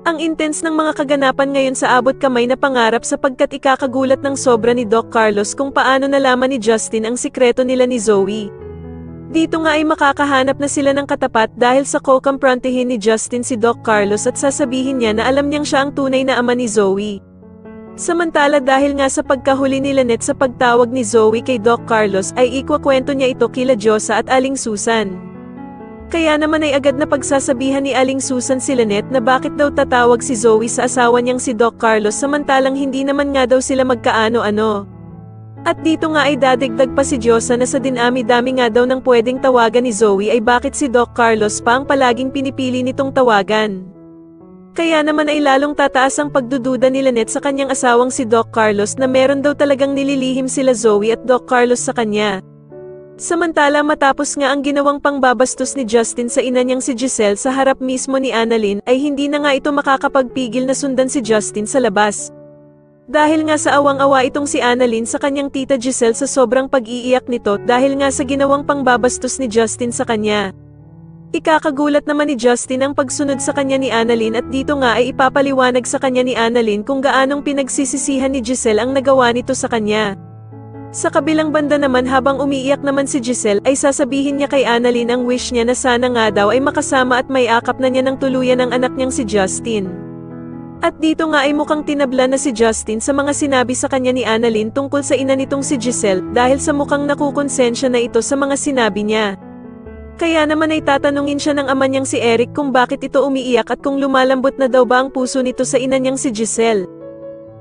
Ang intense ng mga kaganapan ngayon sa abot kamay na pangarap sapagkat ikakagulat ng sobra ni Doc Carlos kung paano nalaman ni Justin ang sikreto nila ni Zoe. Dito nga ay makakahanap na sila ng katapat dahil sa kukumprontihin ni Justin si Doc Carlos at sasabihin niya na alam niyang siya ang tunay na ama ni Zoe. Samantala dahil nga sa pagkahuli ni Lynette sa pagtawag ni Zoe kay Doc Carlos ay ikwakwento niya ito kila Diyosa at Aling Susan. Kaya naman ay agad na pagsasabihan ni Aling Susan si Lynette na bakit daw tatawag si Zoe sa asawa niyang si Doc Carlos samantalang hindi naman nga daw sila magkaano-ano. At dito nga ay dadagdag pa si Diyosa na sa dinami-dami nga daw ng pwedeng tawagan ni Zoe ay bakit si Doc Carlos pa ang palaging pinipili nitong tawagan. Kaya naman ay lalong tataas ang pagdududa ni Lynette sa kanyang asawang si Doc Carlos na meron daw talagang nililihim sila Zoe at Doc Carlos sa kanya. Samantala matapos nga ang ginawang pangbabastos ni Justin sa ina niyang si Giselle sa harap mismo ni Annalyn ay hindi na nga ito makakapagpigil na sundan si Justin sa labas. Dahil nga sa awang-awa itong si Annalyn sa kanyang tita Giselle sa sobrang pag-iiyak nito dahil nga sa ginawang pangbabastos ni Justin sa kanya. Ikakagulat naman ni Justin ang pagsunod sa kanya ni Annalyn at dito nga ay ipapaliwanag sa kanya ni Annalyn kung gaanong pinagsisisihan ni Giselle ang nagawa nito sa kanya. Sa kabilang banda naman habang umiiyak naman si Giselle ay sasabihin niya kay Annalyn ang wish niya na sana nga daw ay makasama at may akap na niya ng tuluyan ang anak niyang si Justin. At dito nga ay mukhang tinabla na si Justin sa mga sinabi sa kanya ni Annalyn tungkol sa ina nitong si Giselle dahil sa mukhang nakukonsensya na ito sa mga sinabi niya. Kaya naman ay tatanungin siya ng ama niyang si Eric kung bakit ito umiiyak at kung lumalambot na daw ba ang puso nito sa ina niyang si Giselle.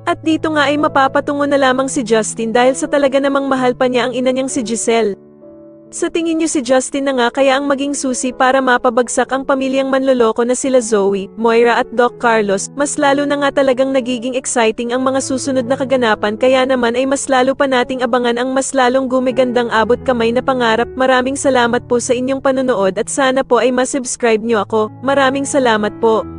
At dito nga ay mapapatungo na lamang si Justin dahil sa talaga namang mahal pa niya ang ina niyang si Giselle. Sa tingin niyo si Justin na nga kaya ang maging susi para mapabagsak ang pamilyang manloloko na sila Zoe, Moira at Doc Carlos, mas lalo na nga talagang nagiging exciting ang mga susunod na kaganapan kaya naman ay mas lalo pa nating abangan ang mas lalong gumigandang abot kamay na pangarap. Maraming salamat po sa inyong panonood at sana po ay masubscribe niyo ako. Maraming salamat po.